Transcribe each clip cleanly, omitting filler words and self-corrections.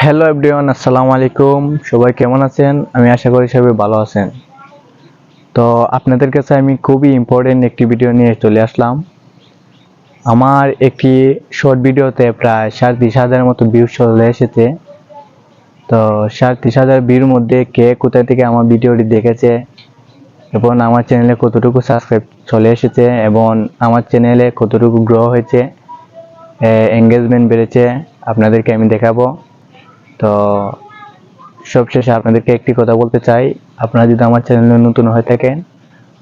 Hello everyone, আসসালামু আলাইকুম। সবাই কেমন আছেন? আমি আশা করি সবাই ভালো আছেন। তো আপনাদের কাছে আমি খুবই ইম্পর্টেন্ট একটি ভিডিও নিয়ে চলে আসলাম। আমার একটি শর্ট ভিডিওতে প্রায় 30,000 মতো ভিউ চলে এসেছে। তো 30,000 ভিউর মধ্যে কে কোথায় থেকে আমার ভিডিওটি দেখেছে এবং আমার চ্যানেলে কতটুকু সাবস্ক্রাইব চলে এসেছে এবং আমার চ্যানেলে কতটুকু গ্রো হয়েছে, এঙ্গেজমেন্ট বেড়েছে, আপনাদেরকে আমি দেখাবো। তো সবশেষে আপনাদেরকে একটি কথা বলতে চাই, আপনারা যদি আমার চ্যানেলে নতুন হয়ে থাকেন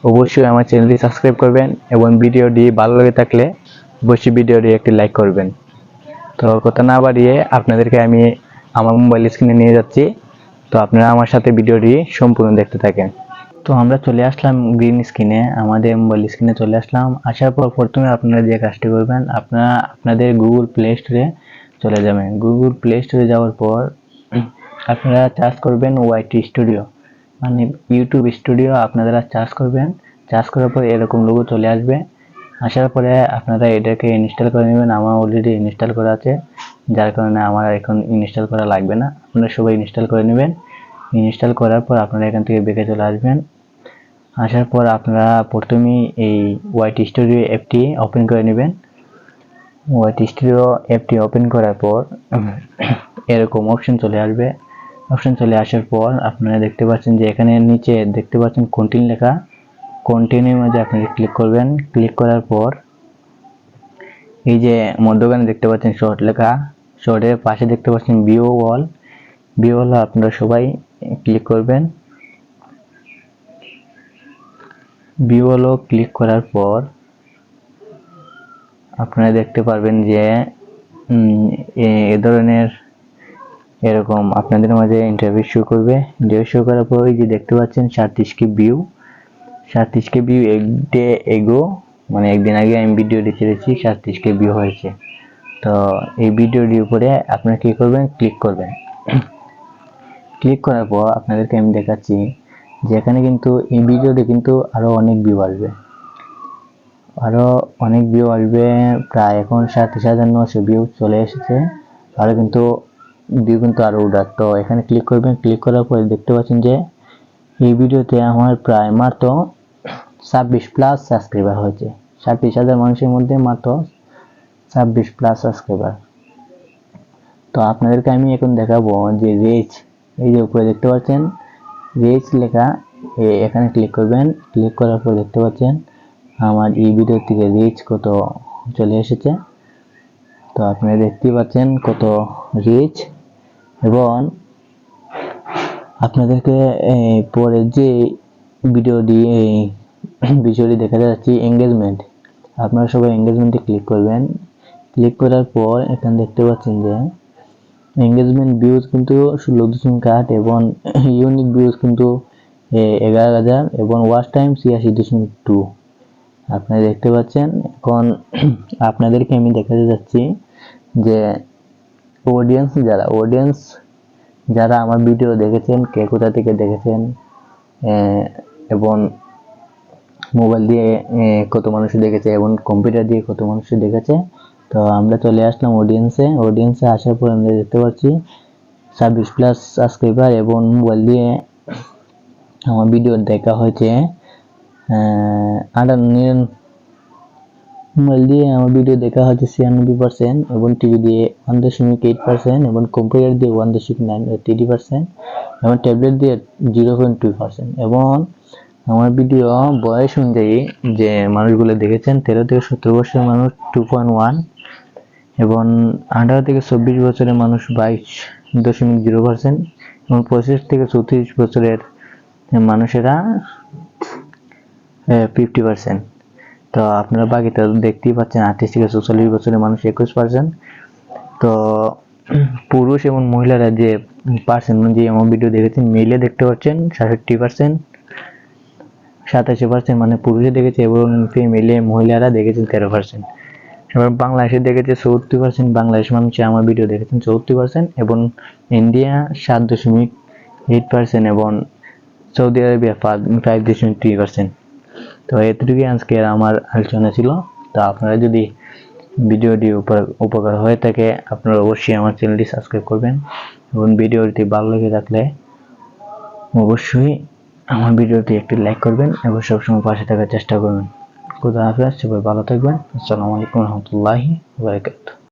অবশ্যই আমার চ্যানেলটি সাবস্ক্রাইব করবেন এবং ভিডিওটি ভালো লেগে থাকলে অবশ্যই ভিডিওটি একটি লাইক করবেন। তো কথা না বাড়িয়ে আপনাদেরকে আমি আমার মোবাইল স্ক্রিনে নিয়ে যাচ্ছি। তো আপনারা আমার সাথে ভিডিওটি সম্পূর্ণ দেখতে থাকেন। তো আমরা চলে আসলাম গ্রিন স্ক্রিনে, আমাদের মোবাইল স্ক্রিনে চলে আসলাম। আসার পর প্রথমে আপনারা যে কাজটি করবেন, আপনারা আপনাদের গুগল প্লে স্টোরে চলে যাবেন। গুগল প্লে স্টোরে যাওয়ার পর আপনারা সার্চ করবেন ওয়াইটি স্টুডিও, মানে ইউটিউব স্টুডিও আপনারা সার্চ করবেন। সার্চ করার পর এরকম লোগো চলে আসবে। আসার পরে আপনারা এটাকে ইনস্টল করে নেবেন। আমার অলরেডি ইনস্টল করা আছে, যার কারণে আমার এখন ইনস্টল করা লাগবে না। আপনারা সবাই ইনস্টল করে নেবেন। ইনস্টল করার পর আপনারা এখান থেকে বেঁকে চলে আসবেন। আসার পর আপনারা প্রথমেই এই ওয়াইটি স্টুডিও অ্যাপটি ওপেন করে নেবেন। ওয়াইটি স্টুডিও অ্যাপটি ওপেন করার পর এরকম অপশন চলে আসবে। অপশন চলে আসার পর আপনারা দেখতে পাচ্ছেন যে এখানে নিচে দেখতে পাচ্ছেন কন্টিনিউ লেখা। কন্টিনিউর মধ্যে আপনারা ক্লিক করবেন। ক্লিক করার পর এই যে মধ্যখানে দেখতে পাচ্ছেন শর্ট লেখা, শর্টের পাশে দেখতে পাচ্ছেন ভিউ অল। ভিউ অল আপনারা সবাই ক্লিক করবেন। ভিউ অল ক্লিক করার পর আপনারা দেখতে পারবেন যে এ ধরনের এরকম আপনাদের মাঝে ইন্টারভিউ শো করবে। ইন্টারভিউ শো করার পর এই যে দেখতে পাচ্ছেন 37 ভিউ, 37 ভিউ এক ডে এগো, মানে একদিন আগে আমি ভিডিওটি ছেড়েছি, 37 ভিউ হয়েছে। তো এই ভিডিওটির উপরে আপনারা কি করবেন, ক্লিক করবেন। ক্লিক করার পর আপনাদেরকে আমি দেখাচ্ছি যে এখানে কিন্তু এই ভিডিওটি কিন্তু আরো অনেক ভিউ আসবে, আরো অনেক ভিউ আসবে। প্রায় এখন 37,900 ভিউ চলে এসেছে। আরো কিন্তু ভিউ কিন্তু আরো উঠার। তো এখানে ক্লিক করবেন। ক্লিক করার পরে দেখতে পাচ্ছেন যে এই ভিডিওতে আমার প্রায় মাত্র 26+ সাবস্ক্রাইবার হয়েছে। 37,000 মানুষের মধ্যে মাত্র 26+ সাবস্ক্রাইবার। তো আপনাদেরকে আমি এখন দেখাবো যে রিচ, এই যে উপরে দেখতে পাচ্ছেন রিচ লেখা, এখানে ক্লিক করবেন। ক্লিক করার পর দেখতে পাচ্ছেন আমার এই ভিডিও থেকে রিচ কত চলে এসেছে। তো আপনারা দেখতে পাচ্ছেন কত রিচ। এবং আপনাদেরকে পরে যে ভিডিওটি বিষয়টি দেখা যাচ্ছে এঙ্গেজমেন্ট, আপনারা সবাই এঙ্গেজমেন্টে ক্লিক করবেন। ক্লিক করার পর এখানে দেখতে পাচ্ছেন যে এঙ্গেজমেন্ট ভিউজ কিন্তু 16.8 এবং ইউনিক ভিউজ কিন্তু 11,000 এবং ওয়াচ টাইম 86.2 আপনারা দেখতে পাচ্ছেন। এখন আপনাদেরকে আমি দেখাতে যাচ্ছি যে অডিয়েন্স যারা আমার ভিডিও দেখেছেন, কে কোথা থেকে দেখেছেন এবং মোবাইল দিয়ে কত মানুষ দেখেছে এবং কম্পিউটার দিয়ে কত মানুষ দেখেছে। তো আমরা চলে আসলাম অডিয়েন্সে আসার পর আমরা দেখতে পাচ্ছি 26+ সাবস্ক্রাইবার এবং মোবাইল দিয়ে আমার ভিডিও দেখা হয়েছে মোবাইল দিয়ে আমার ভিডিও দেখা হয়েছে 96% এবং টিভি দিয়ে 1.8% এবং কম্পিউটার দিয়ে 1.93% এবং ট্যাবলেট দিয়ে 0.2% এবং আমার ভিডিও বয়স অনুযায়ী যে মানুষগুলো দেখেছেন 13 থেকে 17 বছরের মানুষ 2.1 এবং 18 থেকে 24 বছরের মানুষ 22.0% এবং 25 থেকে 34 বছরের মানুষেরা 50%। তো আপনারা বাকিটা দেখতেই পাচ্ছেন 38 থেকে 44 বছরের মানুষ 21%। তো পুরুষ এবং মহিলারা যে পার্সেন্ট অনুযায়ী আমার ভিডিও দেখেছেন, মেলে দেখতে পাচ্ছেন 67%, 87% মানে পুরুষে দেখেছে এবং ফিমেলে মহিলারা দেখেছেন 13%। এবার বাংলাদেশে দেখেছে 74%, বাংলাদেশ মানুষ আমার ভিডিও দেখেছেন 74% এবং ইন্ডিয়া 7.8% এবং সৌদি আরবিয়া 5.3%। তো এতটুকুই আজকে আমার আলোচনা ছিল। তো আপনারা যদি ভিডিওটি উপকার হয়ে থাকে আপনারা অবশ্যই আমার চ্যানেলটি সাবস্ক্রাইব করবেন এবং ভিডিওটি ভালো লেগে থাকলে অবশ্যই আমার ভিডিওটি একটি লাইক করবেন এবং সবসময় পাশে থাকার চেষ্টা করবেন। খুদা হাফেজ, সবাই ভালো থাকবেন। আসসালামু আলাইকুম ওয়া রাহমাতুল্লাহি ওয়া বারাকাতুহু।